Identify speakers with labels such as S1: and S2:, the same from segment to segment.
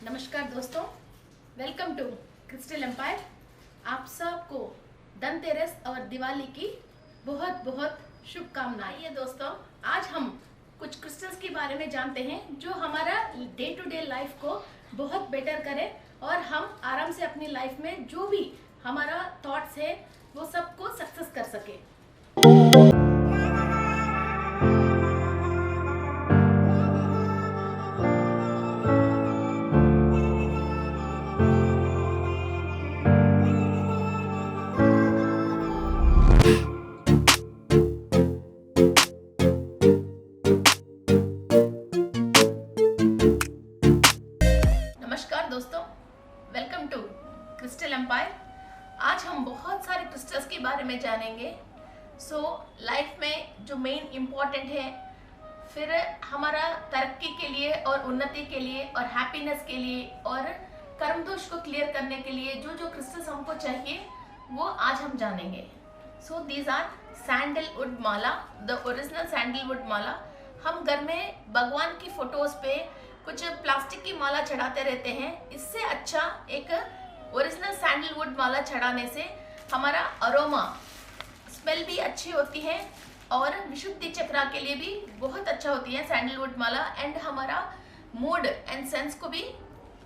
S1: नमस्कार दोस्तों, welcome to crystal empire. आप सबको धनतेरस और दिवाली की बहुत बहुत शुभकामनाएं। ये दोस्तों, आज हम कुछ क्रिस्टल्स के बारे में जानते हैं जो हमारा डे टू डे लाइफ को बहुत बेटर करे और हम आराम से अपनी लाइफ में जो भी हमारा थॉट्स है वो सबको सक्सेस कर सके। नमस्कार दोस्तों, वेलकम टू क्रिस्टल एम्पायर। आज हम बहुत सारे क्रिस्टल्स के बारे में जानेंगे। लाइफ में जो मेन इम्पोर्टेंट है, फिर हमारा तरक्की के लिए और उन्नति के लिए और हैप्पीनेस के लिए और कर्म दोष को क्लियर करने के लिए जो जो क्रिस्टल्स हमको चाहिए वो आज हम जानेंगे। These are sandalwood mala, the original sandalwood mala. हम घर में भगवान की फोटोज पे कुछ प्लास्टिक की माला चढ़ाते रहते हैं। इससे अच्छा एक ओरिजिनल सैंडलवुड माला चढ़ाने से हमारा अरोमा स्मेल भी अच्छी होती है और विशुद्धि चक्रा के लिए भी बहुत अच्छा होती है सैंडलवुड माला। एंड हमारा मूड एंड सेंस को भी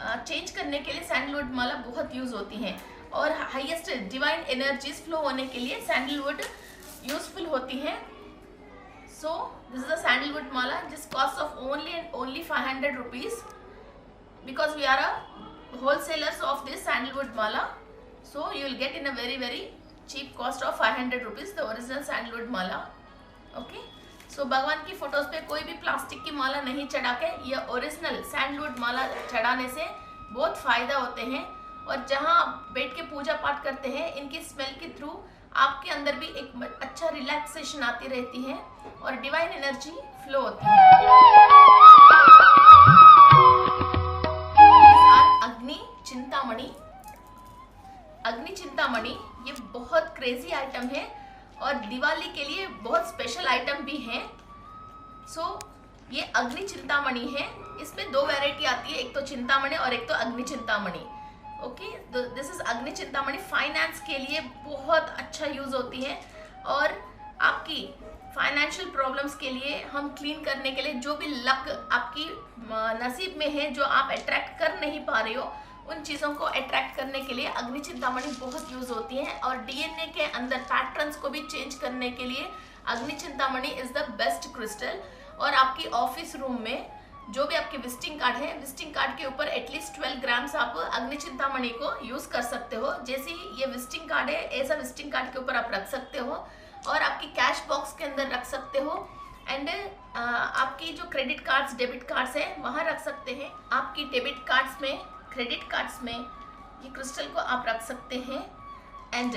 S1: चेंज करने के लिए सैंडलवुड माला बहुत यूज होती है और हाईएस्ट डिवाइन एनर्जीज फ्लो होने के लिए सैंडलवुड यूजफुल होती है। This is a sandalwood mala, just cost of only 500 rupees because we are a wholesalers of this sandalwood mala. So you will get in a very cheap cost of 500 rupees the original sandalwood mala. Okay. भगवान की photos पे कोई भी plastic की माला नहीं चढ़ा के ये ओरिजिनल सैंडलवुड माला चढ़ाने से बहुत फायदा होते हैं। और जहाँ आप बैठ के पूजा पाठ करते हैं, इनकी स्मेल के थ्रू आपके अंदर भी एक अच्छा रिलैक्सेशन आती रहती है और डिवाइन एनर्जी फ्लो होती है। अग्नि चिंतामणि। अग्नि चिंतामणि ये बहुत क्रेजी आइटम है और दिवाली के लिए बहुत स्पेशल आइटम भी है। ये अग्नि चिंतामणि है। इसमें दो वैरायटी आती है, एक तो चिंतामणि और एक तो अग्नि चिंतामणि। ओके, दिस इज अग्नि चिंतामणि। फाइनेंस के लिए बहुत अच्छा यूज होती है और आपकी फाइनेंशियल प्रॉब्लम्स के लिए, हम क्लीन करने के लिए, जो भी लक आपकी नसीब में है जो आप अट्रैक्ट कर नहीं पा रहे हो, उन चीज़ों को अट्रैक्ट करने के लिए अग्नि चिंतामणि बहुत यूज होती है। और डीएनए के अंदर पैटर्न्स को भी चेंज करने के लिए अग्नि Chintamani is the best crystal. और आपकी ऑफिस रूम में जो भी आपके विजिटिंग कार्ड है, विजिटिंग कार्ड के ऊपर एटलीस्ट 12 ग्राम्स आप अग्नि चिंतामणि को यूज कर सकते हो। जैसे ही ये विजिटिंग कार्ड है, ऐसा विजिटिंग कार्ड के ऊपर आप रख सकते हो और आपकी कैश बॉक्स के अंदर रख सकते हो। एंड आपकी जो क्रेडिट कार्ड्स, डेबिट कार्ड्स है, वहाँ रख सकते हैं। आपकी डेबिट कार्ड्स में, क्रेडिट कार्ड्स में ये क्रिस्टल को आप रख सकते हैं। And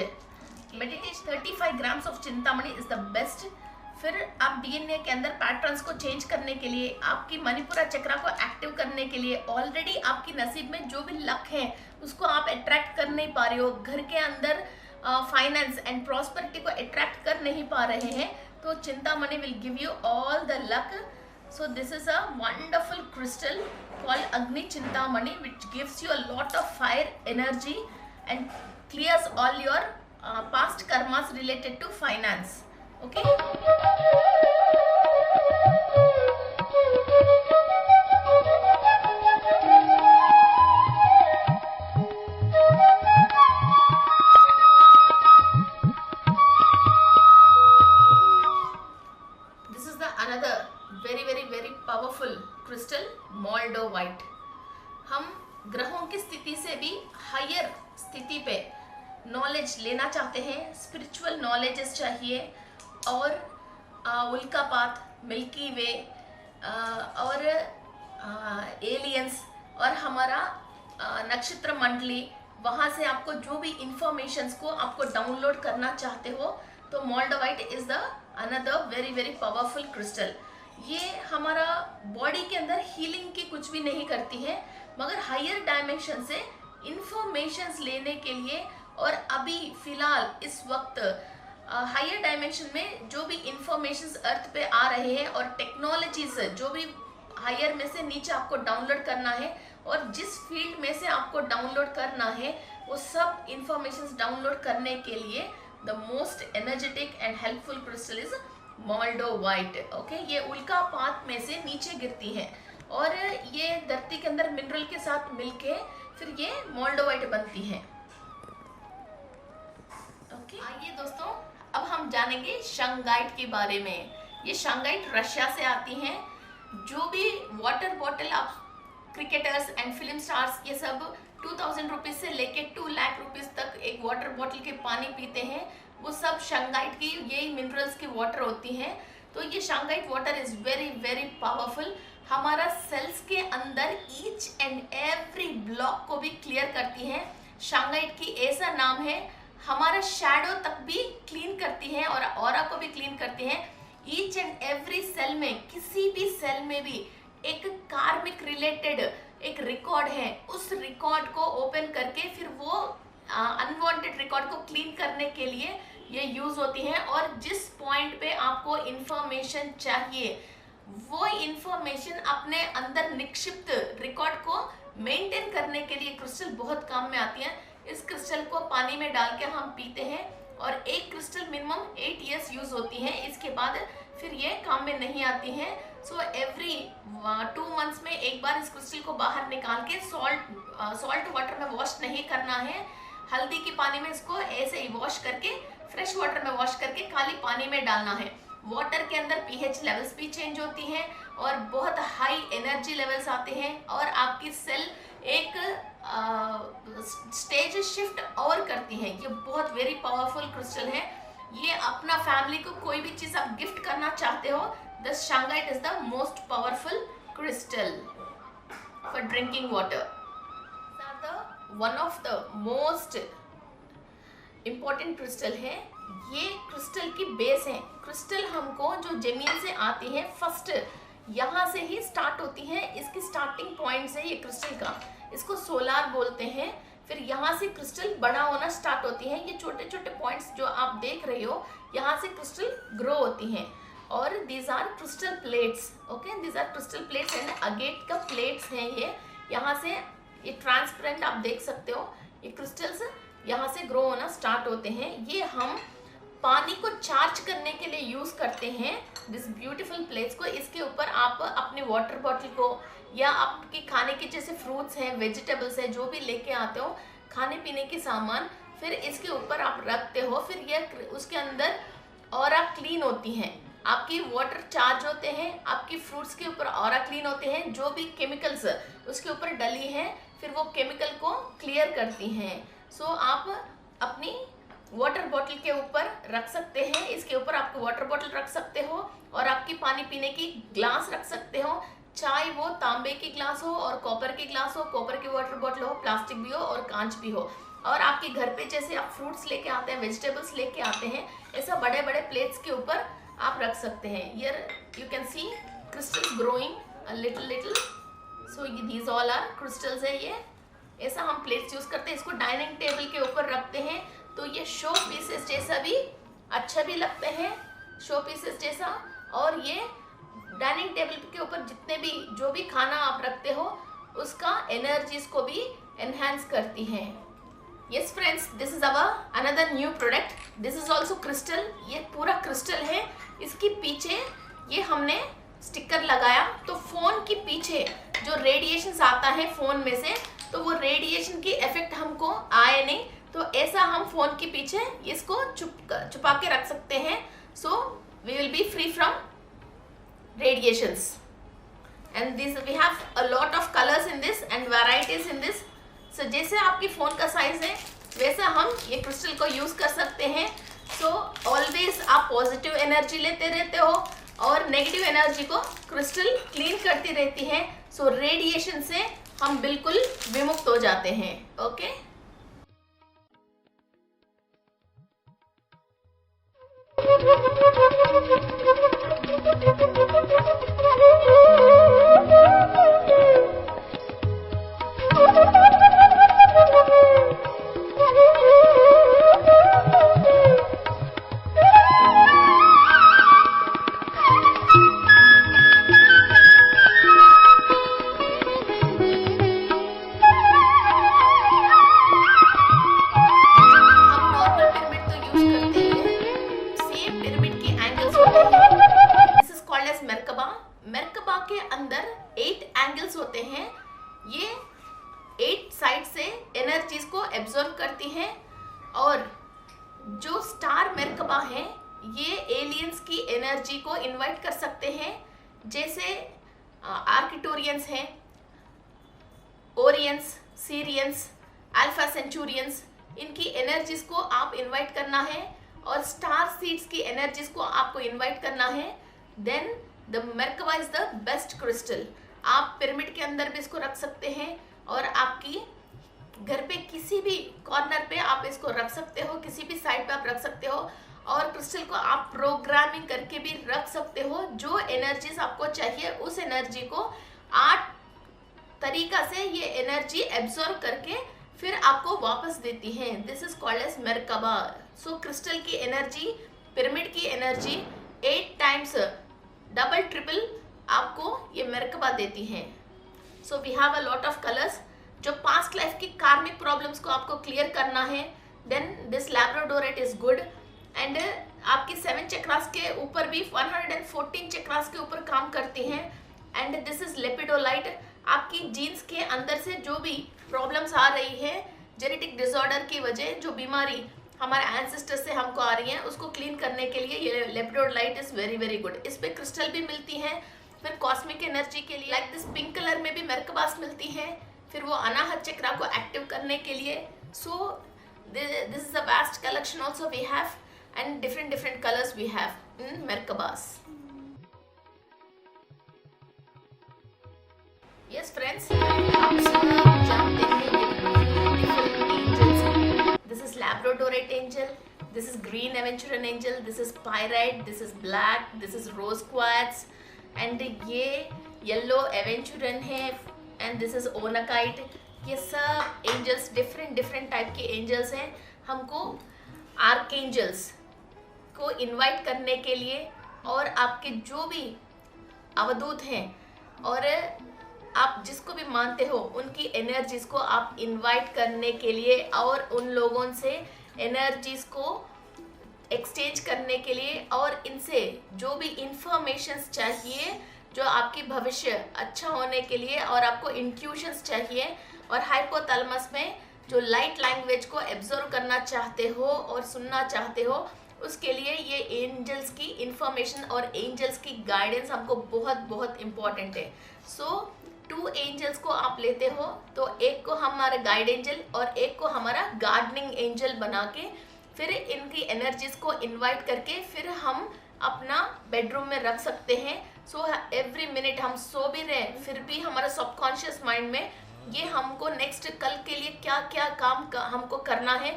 S1: meditation 35 grams of Chintamani is the best. फिर आप डीएनए के अंदर पैटर्न्स को चेंज करने के लिए, आपकी मणिपुरा चक्रा को एक्टिव करने के लिए, ऑलरेडी आपकी नसीब में जो भी लक है उसको आप अट्रैक्ट कर नहीं पा रहे हो, घर के अंदर फाइनेंस एंड प्रॉस्पेरिटी को अट्रैक्ट कर नहीं पा रहे हैं, तो Chintamani will give you all the luck. This is a wonderful crystal called अग्नि Chintamani which gives you a lot of fire energy and clears all your past karmas related to finance. Okay. This is the another very powerful crystal, moldavite. हम ग्रहों की स्थिति से भी higher स्थिति पे knowledge लेना चाहते हैं, स्पिरिचुअल नॉलेजेस चाहिए और उल्कापात, मिल्की वे और एलियंस और हमारा नक्षत्र मंडली, वहाँ से आपको जो भी इंफॉर्मेशंस को आपको डाउनलोड करना चाहते हो, तो moldavite is the another very powerful crystal. ये हमारा बॉडी के अंदर हीलिंग की कुछ भी नहीं करती है, मगर हायर डायमेंशन से इंफॉर्मेशंस लेने के लिए और अभी फिलहाल इस वक्त हायर डायमेंशन में जो भी इंफॉर्मेशंस अर्थ पे आ रहे हैं और टेक्नोलॉजीज जो भी हायर में से नीचे आपको डाउनलोड करना है, और जिस फील्ड में से आपको डाउनलोड करना है वो सब इंफॉर्मेशन डाउनलोड करने के लिए the most energetic and helpful crystal is moldavite. Okay, ये उल्का पात में से नीचे गिरती है और ये धरती के अंदर मिनरल के साथ मिलके फिर ये मोल्डोवाइट बनती है। ओके, आइए दोस्तों अब हम जानेंगे शंगाइट के बारे में। ये शंगाइट रशिया से आती हैं। जो भी वाटर बॉटल आप क्रिकेटर्स एंड फिल्म स्टार्स ये सब 2000 रुपीज से लेके 2 लाख रुपीज तक एक वाटर बॉटल के पानी पीते हैं, वो सब शंगाइट की यही मिनरल्स की वाटर होती हैं। तो ये shungite water is very very powerful. हमारा सेल्स के अंदर ईच एंड एवरी ब्लॉक को भी क्लियर करती है। शंगाइट की ऐसा नाम है, हमारा शैडो तक भी क्लीन करती है और ऑरा को भी क्लीन करती है। ईच एंड एवरी सेल में, किसी भी सेल में भी एक कार्मिक रिलेटेड एक रिकॉर्ड है, उस रिकॉर्ड को ओपन करके फिर वो अनवांटेड रिकॉर्ड को क्लीन करने के लिए ये यूज होती है। और जिस पॉइंट पे आपको इंफॉर्मेशन चाहिए वो इंफॉर्मेशन अपने अंदर निक्षिप्त रिकॉर्ड को मेंटेन करने के लिए क्रिस्टल बहुत काम में आती है। इस क्रिस्टल को पानी में डाल के हम पीते हैं और एक क्रिस्टल मिनिमम 8 इयर्स यूज होती है, इसके बाद फिर ये काम में नहीं आती है। सो एवरी 2 मंथ्स में एक बार इस क्रिस्टल को बाहर निकाल के सॉल्ट वाटर में वॉश नहीं करना है। हल्दी के पानी में इसको ऐसे ही वॉश करके फ्रेश वाटर में वॉश करके खाली पानी में डालना है। वाटर के अंदर पीएच लेवल्स भी चेंज होती हैं और बहुत हाई एनर्जी लेवल्स आते हैं और आपकी सेल एक स्टेज शिफ्ट और करती हैं। ये बहुत वेरी पावरफुल क्रिस्टल है। ये अपना फैमिली को कोई भी चीज आप गिफ्ट करना चाहते हो, the shungite is the most powerful crystal for drinking water. One of the most important crystal है। ये क्रिस्टल की बेस है। क्रिस्टल हमको जो जमीन से आती है फर्स्ट यहाँ से ही स्टार्ट होती है। इसकी स्टार्टिंग पॉइंट से ये क्रिस्टल का, इसको सोलार बोलते हैं। फिर यहाँ से क्रिस्टल बड़ा होना स्टार्ट होती है। ये छोटे छोटे पॉइंट्स जो आप देख रहे हो यहाँ से क्रिस्टल ग्रो होती हैं और these are crystal plates. Okay, these are crystal plates and agate का प्लेट्स हैं ये। यहाँ से ये ट्रांसपेरेंट आप देख सकते हो, ये क्रिस्टल्स यहाँ से ग्रो होना स्टार्ट होते हैं। ये हम पानी को चार्ज करने के लिए यूज करते हैं दिस ब्यूटीफुल प्लेट्स को। इसके ऊपर आप अपने वाटर बॉटल को या आपके खाने के जैसे फ्रूट्स हैं, वेजिटेबल्स हैं, जो भी लेके आते हो खाने पीने के सामान, फिर इसके ऊपर आप रखते हो। फिर ये उसके अंदर ऑरा क्लीन होती हैं, आपकी वाटर चार्ज होते हैं, आपकी फ्रूट्स के ऊपर ऑरा क्लीन होते हैं। जो भी केमिकल्स उसके ऊपर डली हैं फिर वो केमिकल को क्लियर करती हैं। सो आप अपनी वाटर बॉटल के ऊपर रख सकते हैं, इसके ऊपर आपको वाटर बॉटल रख सकते हो और आपकी पानी पीने की ग्लास रख सकते हो, चाहे वो तांबे की ग्लास हो और कॉपर की ग्लास हो, कॉपर की वाटर बॉटल हो, प्लास्टिक भी हो और कांच भी हो। और आपके घर पे जैसे आप फ्रूट्स लेके आते हैं, वेजिटेबल्स लेके आते हैं, ऐसा बड़े बड़े प्लेट्स के ऊपर आप रख सकते हैं। Here you can see crystals growing a little. So these all are crystals है। ये ऐसा हम प्लेट्स यूज करते हैं, इसको डाइनिंग टेबल के ऊपर रखते हैं तो ये शो पीसेस जैसा भी अच्छा भी लगते हैं, शो पीसेस जैसा। और ये डाइनिंग टेबल के ऊपर जितने भी जो भी खाना आप रखते हो उसका एनर्जीज को भी एनहांस करती हैं। Yes friends, this is our another new product. This is also crystal. ये पूरा क्रिस्टल है। इसके पीछे ये हमने स्टिकर लगाया तो फोन के पीछे जो रेडिएशन आता है फोन में से, तो वो रेडिएशन की इफेक्ट हमको आए नहीं, तो ऐसा हम फोन के पीछे इसको छुपा के रख सकते हैं। So we will be free from radiations and this we have a lot of colors in this and varieties in this. So जैसे आपकी फ़ोन का साइज़ है वैसा हम ये क्रिस्टल को यूज़ कर सकते हैं। सो ऑलवेज आप पॉजिटिव एनर्जी लेते रहते हो और नेगेटिव एनर्जी को क्रिस्टल क्लीन करती रहती है। सो रेडिएशन से हम बिल्कुल विमुक्त हो जाते हैं। ओके, ये 8 साइड से एनर्जीज को एब्जॉर्ब करती हैं। और जो स्टार मेरकबा हैं ये एलियंस की एनर्जी को इनवाइट कर सकते हैं, जैसे आर्किटोरियंस हैं, ओरियंस, सीरियंस, अल्फा सेंचुरियंस, इनकी एनर्जीज को आप इनवाइट करना है और स्टार सीड्स की एनर्जीज को आपको इनवाइट करना है। Then the merkaba is the best crystal. आप पिरामिड के अंदर भी इसको रख सकते हैं और आपकी घर पे किसी भी कॉर्नर पे आप इसको रख सकते हो, किसी भी साइड पे आप रख सकते हो। और क्रिस्टल को आप प्रोग्रामिंग करके भी रख सकते हो। जो एनर्जीज आपको चाहिए उस एनर्जी को 8 तरीका से ये एनर्जी एब्जॉर्ब करके फिर आपको वापस देती है। This is called as merkaba. So crystal की एनर्जी, पिरामिड की एनर्जी 8 टाइम्स डबल ट्रिपल आपको ये मेरकबा देती है। So we have a lot of colours. जो पास्ट लाइफ की कार्मिक प्रॉब्लम्स को आपको क्लियर करना है, then this labradorite is good. And आपकी 7 चक्रास के ऊपर भी 114 चक्रास के ऊपर काम करती हैं। And this is lepidolite. आपकी जीन्स के अंदर से जो भी प्रॉब्लम्स आ रही है, जेनेटिक डिसऑर्डर की वजह, जो बीमारी हमारे एंसेस्टर से हमको आ रही है, उसको क्लीन करने के लिए ये lepidolite is very very good. इस पे क्रिस्टल भी मिलती हैं। फिर कॉस्मिक एनर्जी के लिए लाइक दिस पिंक कलर में भी मेरकबास मिलती है, फिर वो अनाहत चक्रा को एक्टिव करने के लिए। So this is a vast collection also we have, and different colours we have in merkabas. Yes friends, आप सब जानते हैं ये angels. This is labradorite angel, this is green aventurine angel, this is pyrite, this is black, this is rose quartz, and ये yellow aventurine है, and this is unakite. ये सब angels different type के एंजल्स हैं। हमको archangels को invite करने के लिए और आपके जो भी अवधूत हैं और आप जिसको भी मानते हो उनकी एनर्जीज को आप इनवाइट करने के लिए और उन लोगों से एनर्जीज को एक्सचेंज करने के लिए और इनसे जो भी इंफॉर्मेशंस चाहिए जो आपकी भविष्य अच्छा होने के लिए, और आपको इंट्यूशंस चाहिए और हाइपोथैलेमस में जो लाइट लैंग्वेज को एब्जॉर्व करना चाहते हो और सुनना चाहते हो, उसके लिए ये एंजल्स की इंफॉर्मेशन और एंजल्स की गाइडेंस हमको बहुत इम्पॉर्टेंट है। सो 2 एंजल्स को आप लेते हो तो एक को हमारा गाइड एंजल और एक को हमारा गार्डनिंग एंजल बना के फिर इनकी एनर्जीज को इनवाइट करके फिर हम अपना बेडरूम में रख सकते हैं। सो एवरी मिनट हम सो भी रहे फिर भी हमारा सबकॉन्शियस माइंड में ये हमको नेक्स्ट कल के लिए क्या क्या काम हमको करना है,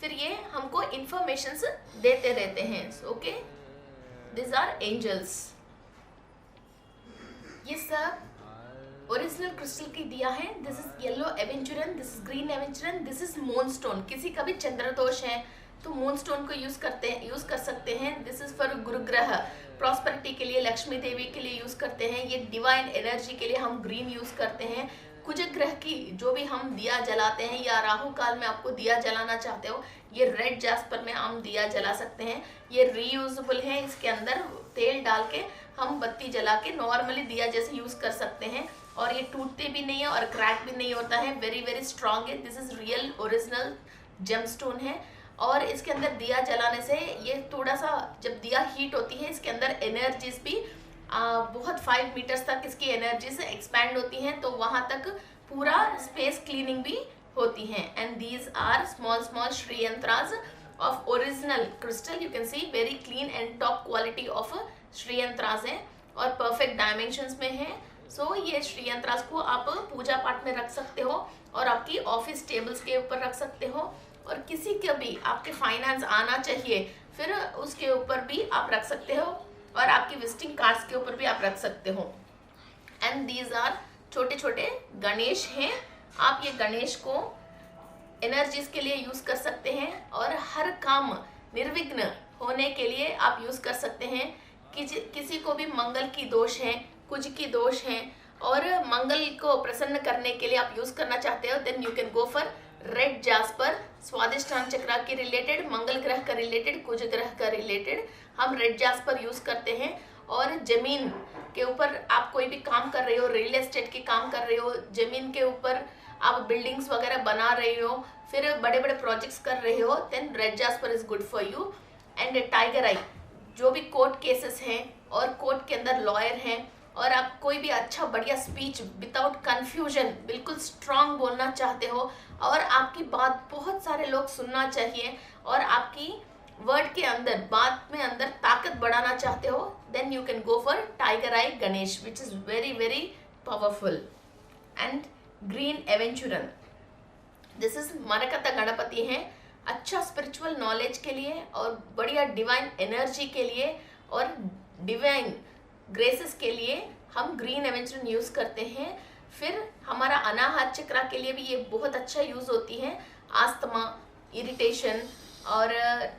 S1: फिर ये हमको इंफॉर्मेशंस देते रहते हैं। Okay, this are angels. ये सब ओरिजिनल क्रिस्टल की दिया है। This is yellow aventurine, this is green aventurine, this is moonstone. किसी का भी चंद्र दोष है तो मूनस्टोन को यूज कर सकते हैं। दिस इज फॉर गुरु ग्रह, प्रॉस्पेरिटी के लिए, लक्ष्मी देवी के लिए यूज करते हैं। ये डिवाइन एनर्जी के लिए हम ग्रीन यूज करते हैं। कुछ ग्रह की जो भी हम दिया जलाते हैं या राहु काल में आपको दिया जलाना चाहते हो, ये रेड जास्पर में हम दिया जला सकते हैं। ये रीयूजेबल है, इसके अंदर तेल डाल के हम बत्ती जला के नॉर्मली दिया जैसे यूज कर सकते हैं और ये टूटते भी नहीं है और क्रैक भी नहीं होता है। वेरी वेरी स्ट्रांग है। This is real original gemstone है और इसके अंदर दिया जलाने से ये थोड़ा सा जब दिया हीट होती है इसके अंदर एनर्जीज भी बहुत 5 मीटर्स तक इसकी एनर्जीज एक्सपैंड होती हैं, तो वहाँ तक पूरा स्पेस क्लीनिंग भी होती हैं। And these are small Shri yantras of original crystal. You can see very clean and top quality of Shri yantras हैं और परफेक्ट डायमेंशंस में है। सो ये श्री यंत्रास को आप पूजा पाठ में रख सकते हो और आपकी ऑफिस टेबल्स के ऊपर रख सकते हो और किसी के भी आपके फाइनेंस आना चाहिए फिर उसके ऊपर भी आप रख सकते हो और आपकी विजिटिंग कार्ड्स के ऊपर भी आप रख सकते हो। एंड दीज आर छोटे छोटे गणेश हैं। आप ये गणेश को एनर्जीज के लिए यूज कर सकते हैं और हर काम निर्विघ्न होने के लिए आप यूज कर सकते हैं। किसी को भी मंगल की दोष है, कुछ की दोष है और मंगल को प्रसन्न करने के लिए आप यूज करना चाहते हो, then you can go for red jasper. Swadhisthana chakra के रिलेटेड, मंगल ग्रह का रिलेटेड, कुछ ग्रह का रिलेटेड हम रेड जास्पर यूज करते हैं और जमीन के ऊपर आप कोई भी काम कर रहे हो, रियल एस्टेट के काम कर रहे हो, जमीन के ऊपर आप बिल्डिंग्स वगैरह बना रहे हो, फिर बड़े बड़े प्रोजेक्ट्स कर रहे हो, then red jasper is good for you. And tiger eye, जो भी कोर्ट केसेस हैं और कोर्ट के अंदर लॉयर हैं और आप कोई भी अच्छा बढ़िया स्पीच विदाउट कंफ्यूजन बिल्कुल स्ट्रांग बोलना चाहते हो और आपकी बात बहुत सारे लोग सुनना चाहिए और आपकी वर्ड के अंदर, बात में अंदर ताकत बढ़ाना चाहते हो, then you can go for tiger eye Ganesh which is very very powerful. And green aventurine, this is Marakata Ganapati है, अच्छा स्पिरिचुअल नॉलेज के लिए और बढ़िया डिवाइन एनर्जी के लिए और डिवाइन ग्रेसेस के लिए हम ग्रीन एवेंचुरन यूज़ करते हैं। फिर हमारा अनाहत चक्रा के लिए भी ये बहुत अच्छा यूज़ होती है, आस्थमा, इरिटेशन और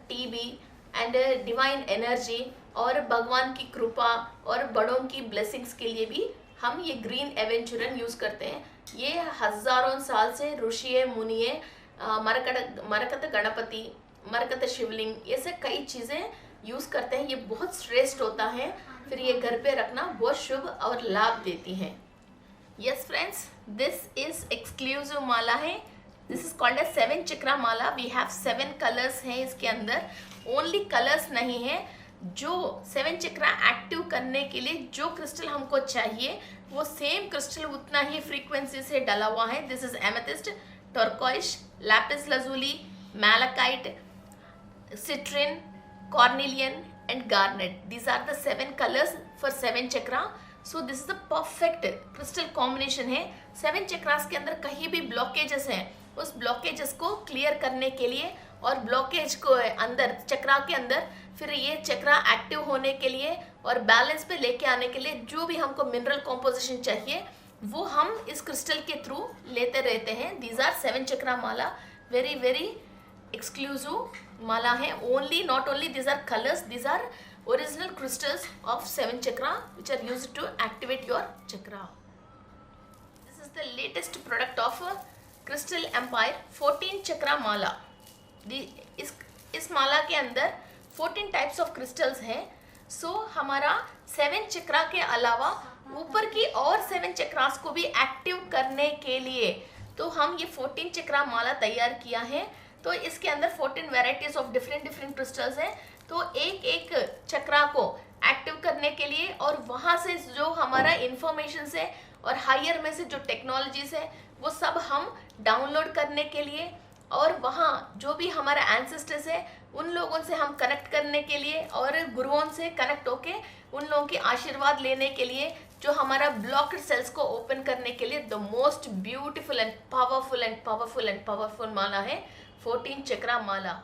S1: टीबी एंड डिवाइन एनर्जी और भगवान की कृपा और बड़ों की ब्लेसिंग्स के लिए भी हम ये ग्रीन एवेंचुरन यूज़ करते हैं। ये हजारों साल से ऋषि मुनिये मरकत गणपति, मरकत शिवलिंग, ये से कई चीज़ें यूज़ करते हैं। ये बहुत श्रेष्ठ होता है, फिर ये घर पे रखना बहुत शुभ और लाभ देती हैं। Yes friends, this is exclusive mala है, this is called as 7 chakra mala. We have 7 colours हैं इसके अंदर, ओनली कलर्स नहीं है, जो 7 चक्रा एक्टिव करने के लिए जो क्रिस्टल हमको चाहिए वो सेम क्रिस्टल उतना ही फ्रीक्वेंसी से डला हुआ है। This is amethyst, turquoise, Lapis lazuli, malachite, citrine, cornelian and garnet. These are the 7 colors for 7 chakra. So this is the perfect crystal combination है। 7 चक्रास के अंदर कहीं भी ब्लॉकेजेस हैं, उस ब्लॉकेजेस को क्लियर करने के लिए और ब्लॉकेज को अंदर चक्रा के अंदर फिर ये चक्रा एक्टिव होने के लिए और बैलेंस पे लेके आने के लिए जो भी हमको मिनरल कॉम्पोजिशन चाहिए वो हम इस क्रिस्टल के थ्रू लेते रहते हैं। These are 7 chakra mala, very very exclusive mala है। Only not only these are colours, these are original crystals of 7 chakra which are used to activate your chakra. This is the latest product of crystal empire 14 chakra mala. इस माला के अंदर 14 types of crystals हैं। सो हमारा 7 चक्रा के अलावा ऊपर की और 7 चक्रास को भी एक्टिव करने के लिए तो हम ये 14 चक्रा माला तैयार किया है। तो इसके अंदर 14 वेराइटीज ऑफ डिफरेंट क्रिस्टल्स हैं। तो एक एक चक्रा को एक्टिव करने के लिए और वहाँ से जो हमारा इंफॉर्मेशन है और हायर में से जो टेक्नोलॉजीज है वो सब हम डाउनलोड करने के लिए और वहाँ जो भी हमारा एंसेस्टर्स है उन लोगों से हम कनेक्ट करने के लिए और गुरुओं से कनेक्ट होके उन लोगों के आशीर्वाद लेने के लिए जो हमारा ब्लॉक्ड सेल्स को ओपन करने के लिए the most beautiful and powerful mala है 14 चक्रा माला।